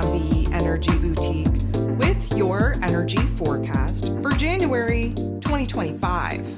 from the Energy Boutique with your energy forecast for January 2025.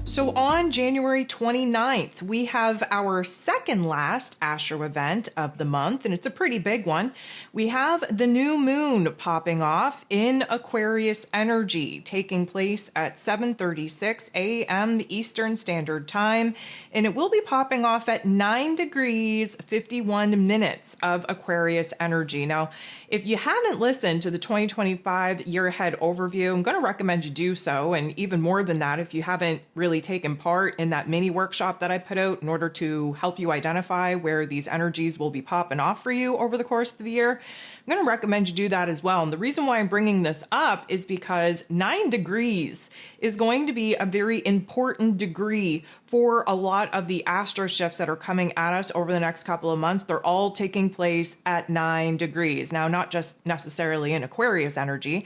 So on January 29th, we have our second last astro event of the month, and it's a pretty big one. We have the new moon popping off in Aquarius energy, taking place at 7:36 a.m. Eastern Standard Time, and it will be popping off at 9 degrees 51 minutes of Aquarius energy. Now, if you haven't listened to the 2025 year ahead overview, I'm going to recommend you do so, and even more than that, if you haven't really taken part in that mini workshop that I put out in order to help you identify where these energies will be popping off for you over the course of the year, I'm going to recommend you do that as well. And the reason why I'm bringing this up is because 9 degrees is going to be a very important degree for a lot of the astro shifts that are coming at us over the next couple of months. They're all taking place at 9 degrees. Now, not just necessarily in Aquarius energy.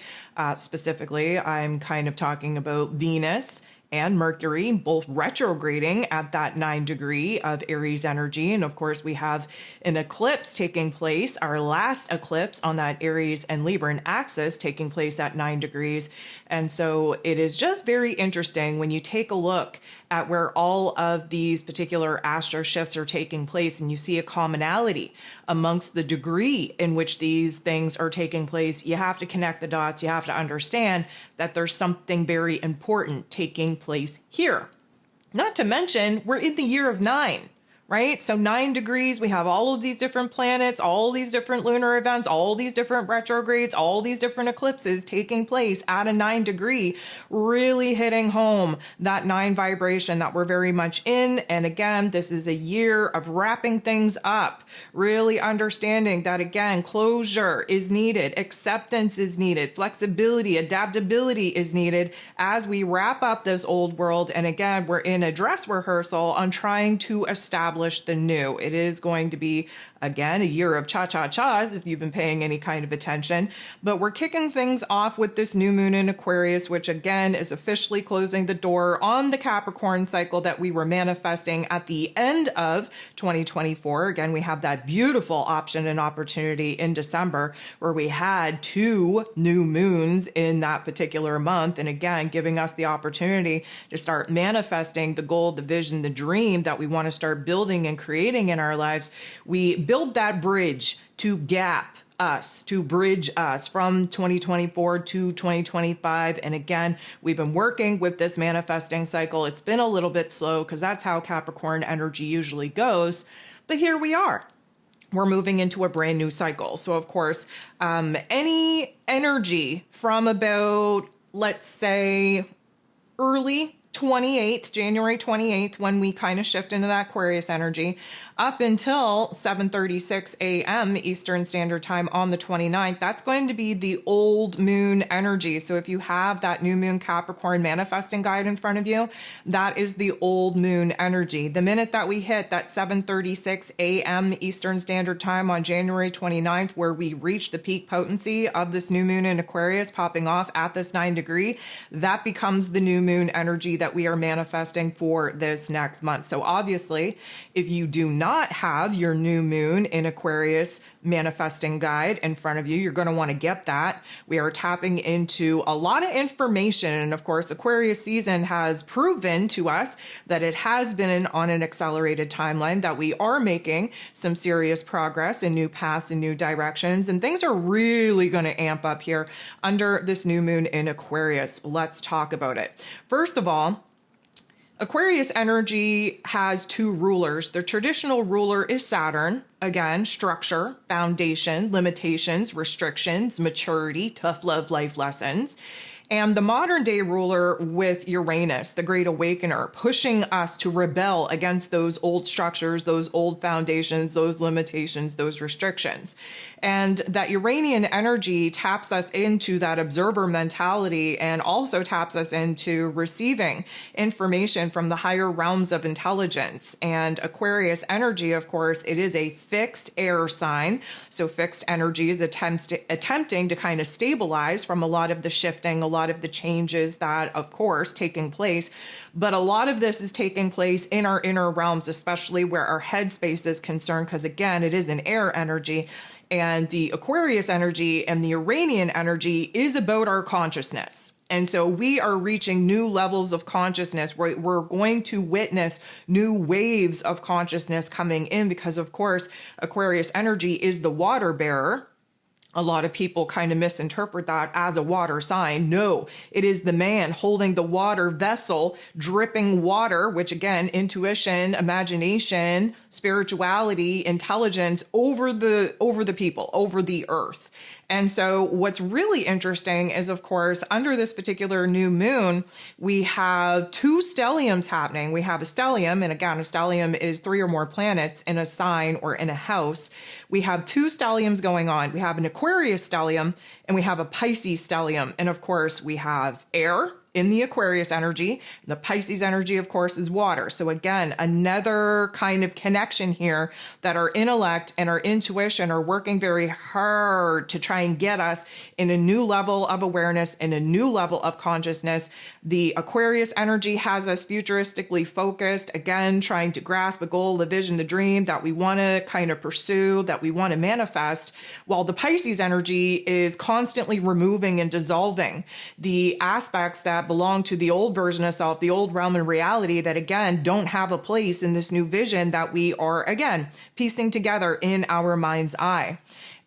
Specifically, I'm kind of talking about Venus and Mercury, both retrograding at that 9 degree of Aries energy. And of course, we have an eclipse taking place, our last eclipse on that Aries and Libran axis taking place at 9 degrees. And so it is just very interesting when you take a look at where all of these particular astro shifts are taking place and you see a commonality amongst the degree in which these things are taking place. You have to connect the dots. You have to understand that there's something very important taking place here. Not to mention, we're in the year of 9. Right? So 9 degrees, we have all of these different planets, all these different lunar events, all these different retrogrades, all these different eclipses taking place at a 9 degree, really hitting home that 9 vibration that we're very much in. And again, this is a year of wrapping things up, really understanding that again, closure is needed, acceptance is needed, flexibility, adaptability is needed as we wrap up this old world. And again, we're in a dress rehearsal on trying to establish the new. It is going to be, again, a year of cha-cha-chas if you've been paying any kind of attention. But we're kicking things off with this new moon in Aquarius, which again is officially closing the door on the Capricorn cycle that we were manifesting at the end of 2024. Again, we have that beautiful option and opportunity in December where we had 2 new moons in that particular month. And again, giving us the opportunity to start manifesting the goal, the vision, the dream that we want to start building and creating in our lives. We build that bridge to gap us, to bridge us from 2024 to 2025. And again, we've been working with this manifesting cycle. It's been a little bit slow because that's how Capricorn energy usually goes. But here we are. We're moving into a brand new cycle. So of course, any energy from about, let's say, early 28th, January 28th, when we kind of shift into that Aquarius energy, up until 7:36 a.m. Eastern Standard Time on the 29th, that's going to be the old moon energy. So if you have that new moon Capricorn manifesting guide in front of you, that is the old moon energy. The minute that we hit that 7:36 a.m. Eastern Standard Time on January 29th, where we reach the peak potency of this new moon in Aquarius popping off at this 9 degree, that becomes the new moon energy that we are manifesting for this next month. So obviously, if you do not have your new moon in Aquarius manifesting guide in front of you, you're going to want to get that. We are tapping into a lot of information. And of course, Aquarius season has proven to us that it has been on an accelerated timeline, that we are making some serious progress in new paths and new directions. And things are really going to amp up here under this new moon in Aquarius. Let's talk about it. First of all, Aquarius energy has 2 rulers. The traditional ruler is Saturn. Again, structure, foundation, limitations, restrictions, maturity, tough love life lessons. And the modern day ruler with Uranus, the great awakener, pushing us to rebel against those old structures, those old foundations, those limitations, those restrictions. And that Uranian energy taps us into that observer mentality and also taps us into receiving information from the higher realms of intelligence. And Aquarius energy, of course, it is a fixed air sign. So fixed energy is attempting to kind of stabilize from a lot of the shifting, a lot lot of the changes that, of course, taking place. But a lot of this is taking place in our inner realms, especially where our headspace is concerned, because again, it is an air energy. And the Aquarius energy and the Uranian energy is about our consciousness. And so we are reaching new levels of consciousness. We're going to witness new waves of consciousness coming in because, of course, Aquarius energy is the water bearer. A lot of people kind of misinterpret that as a water sign. No, it is the man holding the water vessel, dripping water, which again, intuition, imagination, spirituality, intelligence over the people, over the earth. And so what's really interesting is, of course, under this particular new moon, we have two stelliums happening. We have a stellium, and again, a stellium is 3 or more planets in a sign or in a house. We have two stelliums going on. We have an Aquarius stellium and we have a Pisces stellium. And of course, we have air in the Aquarius energy. The Pisces energy, of course, is water. So again, another kind of connection here that our intellect and our intuition are working very hard to try and get us in a new level of awareness, in a new level of consciousness. The Aquarius energy has us futuristically focused, again, trying to grasp a goal, a vision, the dream that we want to kind of pursue, that we want to manifest, while the Pisces energy is constantly removing and dissolving the aspects that belong to the old version of self, the old realm and reality that, again, don't have a place in this new vision that we are, again, piecing together in our mind's eye.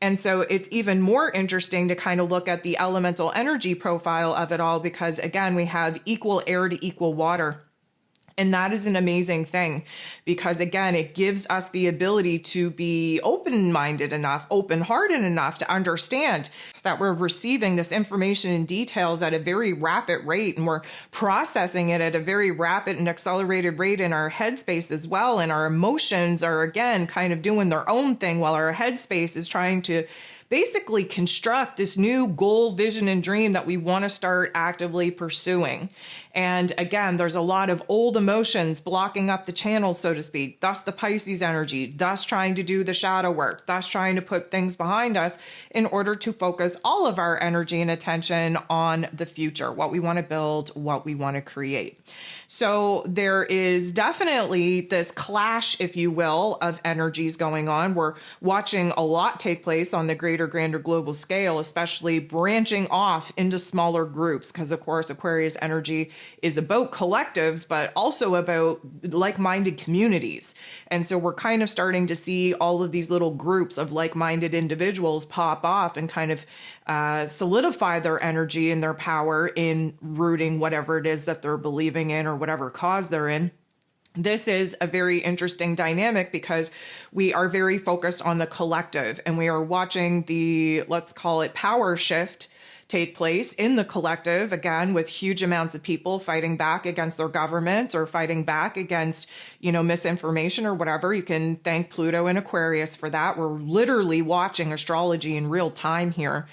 And so it's even more interesting to kind of look at the elemental energy profile of it all because, again, we have equal air to equal water. And that is an amazing thing because, again, it gives us the ability to be open-minded enough, open-hearted enough to understand that we're receiving this information and details at a very rapid rate, and we're processing it at a very rapid and accelerated rate in our headspace as well. And our emotions are, again, kind of doing their own thing while our headspace is trying to basically construct this new goal, vision, and dream that we want to start actively pursuing. And again, there's a lot of old emotions blocking up the channels, so to speak, thus the Pisces energy, thus trying to do the shadow work, thus trying to put things behind us in order to focus all of our energy and attention on the future, what we want to build, what we want to create. So there is definitely this clash, if you will, of energies going on. We're watching a lot take place on the grander global scale, especially branching off into smaller groups, because of course Aquarius energy is about collectives, but also about like-minded communities. And so we're kind of starting to see all of these little groups of like-minded individuals pop off and kind of solidify their energy and their power in rooting whatever it is that they're believing in or whatever cause they're in. This is a very interesting dynamic because we are very focused on the collective and we are watching the, let's call it, power shift take place in the collective, again, with huge amounts of people fighting back against their governments or fighting back against, misinformation or whatever. You can thank Pluto and Aquarius for that. We're literally watching astrology in real time here.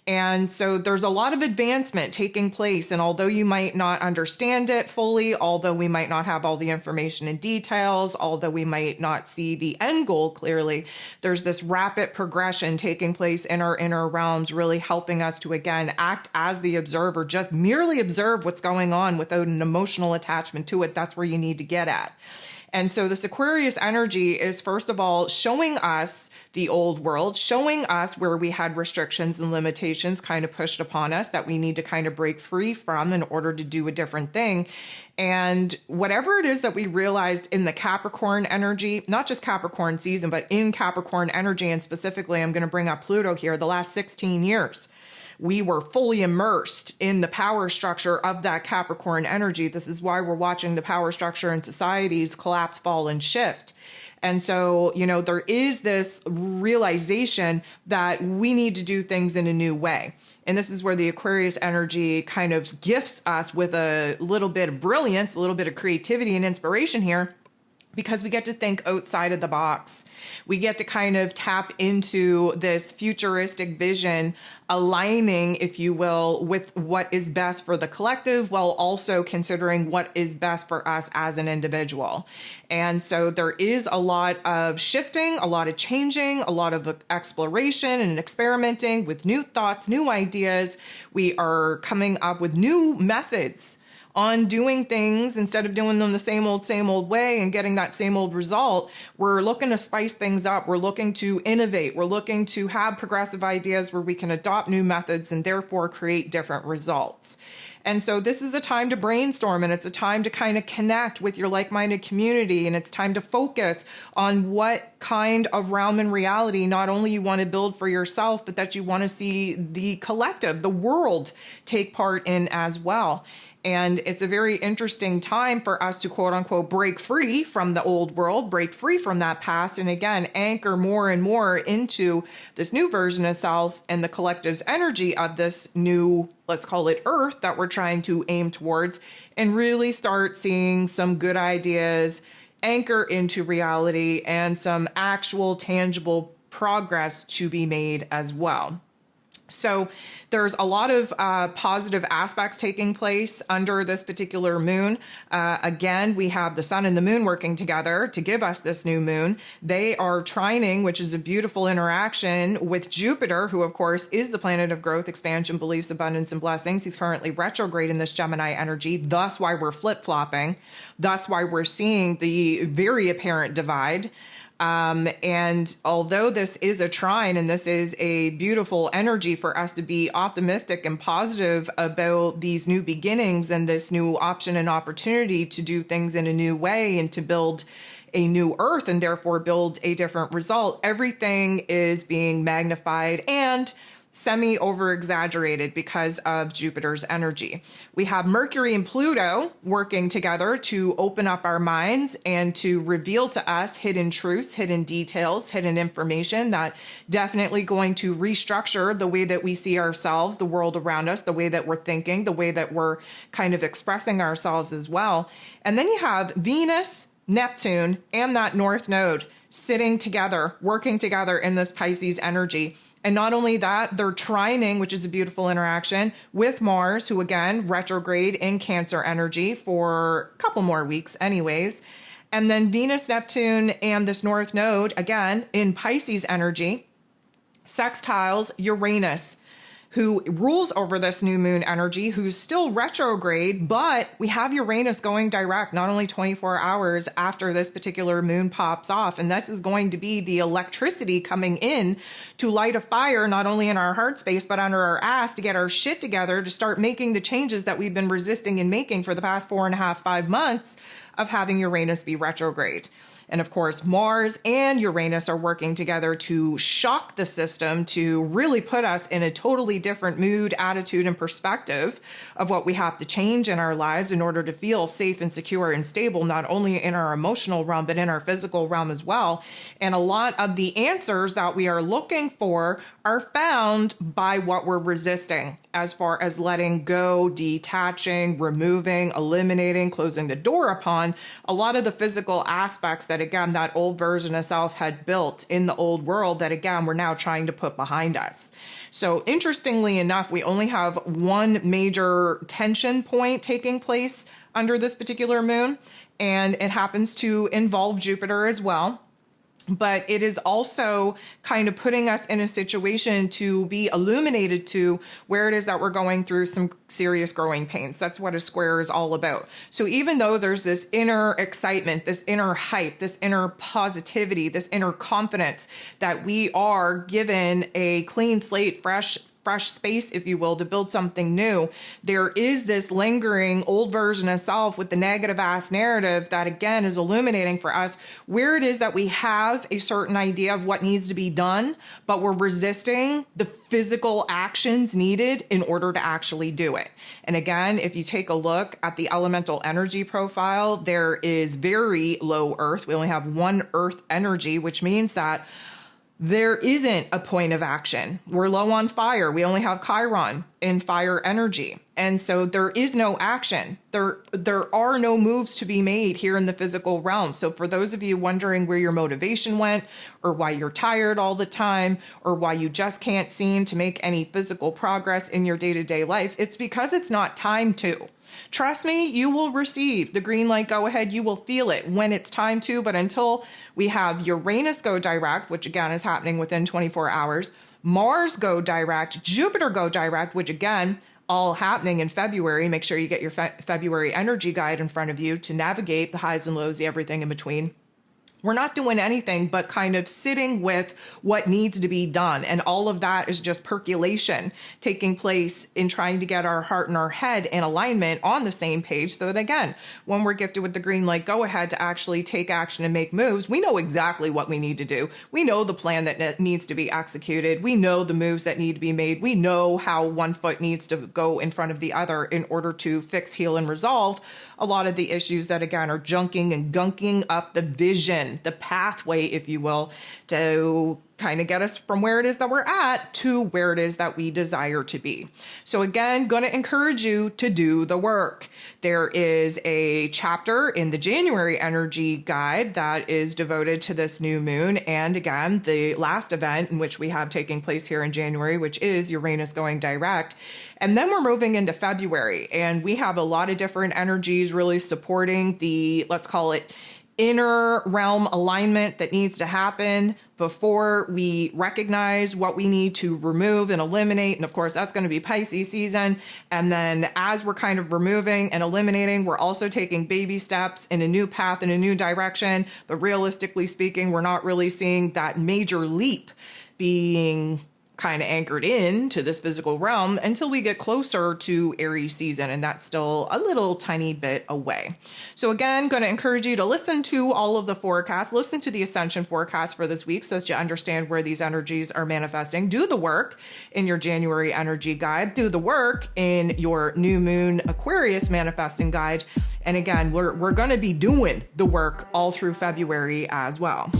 And so there's a lot of advancement taking place. And although you might not understand it fully, although we might not have all the information and details, although we might not see the end goal clearly, there's this rapid progression taking place in our inner realms, really helping us to, again, act as the observer, just merely observe what's going on without an emotional attachment to it. That's where you need to get at. And so this Aquarius energy is, first of all, showing us the old world, showing us where we had restrictions and limitations kind of pushed upon us that we need to kind of break free from in order to do a different thing. And whatever it is that we realized in the Capricorn energy, not just Capricorn season, but in Capricorn energy, and specifically, I'm going to bring up Pluto here, the last 16 years. We were fully immersed in the power structure of that Capricorn energy. This is why we're watching the power structure in societies collapse, fall, and shift. And so, there is this realization that we need to do things in a new way. And this is where the Aquarius energy kind of gifts us with a little bit of brilliance, a little bit of creativity and inspiration here, because we get to think outside of the box. We get to kind of tap into this futuristic vision, aligning, if you will, with what is best for the collective, while also considering what is best for us as an individual. And so there is a lot of shifting, a lot of changing, a lot of exploration and experimenting with new thoughts, new ideas. We are coming up with new methods on doing things instead of doing them the same old way and getting that same old result. We're looking to spice things up. We're looking to innovate. We're looking to have progressive ideas where we can adopt new methods and therefore create different results. And so this is the time to brainstorm, and it's a time to kind of connect with your like-minded community, and it's time to focus on what kind of realm and reality not only you want to build for yourself, but that you want to see the collective, the world, take part in as well. And it's a very interesting time for us to, quote unquote, break free from the old world, break free from that past, and again, anchor more and more into this new version of self and the collective's energy of this new, let's call it Earth, that we're trying to aim towards, and really start seeing some good ideas anchor into reality and some actual tangible progress to be made as well. So there's a lot of positive aspects taking place under this particular moon. Again, we have the sun and the moon working together to give us this new moon. They are trining, which is a beautiful interaction with Jupiter, who of course is the planet of growth, expansion, beliefs, abundance, and blessings. He's currently retrograde in this Gemini energy, thus why we're flip-flopping, thus why we're seeing the very apparent divide. And although this is a trine and this is a beautiful energy for us to be optimistic and positive about these new beginnings and this new option and opportunity to do things in a new way and to build a new Earth and therefore build a different result, everything is being magnified and semi over exaggerated because of Jupiter's energy. We have Mercury and Pluto working together to open up our minds and to reveal to us hidden truths, hidden details, hidden information that definitely going to restructure the way that we see ourselves, the world around us, the way that we're thinking, the way that we're kind of expressing ourselves as well. And then you have Venus, Neptune, and that North Node sitting together, working together in this Pisces energy. And not only that, they're trining, which is a beautiful interaction, with Mars, who again, retrograde in Cancer energy for a couple more weeks anyways. And then Venus, Neptune, and this North Node, again, in Pisces energy, sextiles Uranus, who rules over this new moon energy, who's still retrograde, but we have Uranus going direct not only 24 hours after this particular moon pops off. And this is going to be the electricity coming in to light a fire, not only in our heart space, but under our ass to get our shit together to start making the changes that we've been resisting and making for the past 4.5, 5 months of having Uranus be retrograde. And of course, Mars and Uranus are working together to shock the system, to really put us in a totally different mood, attitude, and perspective of what we have to change in our lives in order to feel safe and secure and stable, not only in our emotional realm, but in our physical realm as well. And a lot of the answers that we are looking for are found by what we're resisting, as far as letting go, detaching, removing, eliminating, closing the door upon a lot of the physical aspects that, again, that old version of self had built in the old world that, again, we're now trying to put behind us. So interestingly enough, we only have one major tension point taking place under this particular moon, and it happens to involve Jupiter as well. But it is also kind of putting us in a situation to be illuminated to where it is that we're going through some serious growing pains. That's what a square is all about. So even though there's this inner excitement, this inner hype, this inner positivity, this inner confidence that we are given a clean slate, fresh space, if you will, to build something new, there is this lingering old version of self with the negative ass narrative that, again, is illuminating for us where it is that we have a certain idea of what needs to be done, but we're resisting the physical actions needed in order to actually do it. And again, if you take a look at the elemental energy profile, there is very low Earth. We only have one Earth energy, which means that there isn't a point of action. We're low on fire. We only have Chiron in fire energy. And so there is no action. There are no moves to be made here in the physical realm. So for those of you wondering where your motivation went, or why you're tired all the time, or why you just can't seem to make any physical progress in your day-to-day life, it's because it's not time to. Trust me, you will receive the green light go ahead. You will feel it when it's time to, but until we have Uranus go direct, which again is happening within 24 hours, Mars go direct, Jupiter go direct, which again, all happening in February. Make sure you get your February energy guide in front of you to navigate the highs and lows, everything in between. We're not doing anything but kind of sitting with what needs to be done. And all of that is just percolation taking place in trying to get our heart and our head in alignment on the same page so that, again, when we're gifted with the green light go ahead to actually take action and make moves, we know exactly what we need to do. We know the plan that needs to be executed. We know the moves that need to be made. We know how one foot needs to go in front of the other in order to fix, heal, and resolve a lot of the issues that, again, are junking and gunking up the vision, the pathway, if you will, to kind of get us from where it is that we're at to where it is that we desire to be. So again, going to encourage you to do the work. There is a chapter in the January energy guide that is devoted to this new moon. And again, the last event in which we have taking place here in January, which is Uranus going direct. And then we're moving into February, and we have a lot of different energies really supporting the, let's call it, inner realm alignment that needs to happen before we recognize what we need to remove and eliminate. And of course, that's going to be Pisces season. And then as we're kind of removing and eliminating, we're also taking baby steps in a new path, in a new direction. But realistically speaking, we're not really seeing that major leap being kind of anchored in to this physical realm until we get closer to Aries season, and that's still a little tiny bit away. So again, going to encourage you to listen to all of the forecasts, listen to the ascension forecast for this week so that you understand where these energies are manifesting. Do the work in your January energy guide, do the work in your new moon Aquarius manifesting guide. And again, we're going to be doing the work all through February as well.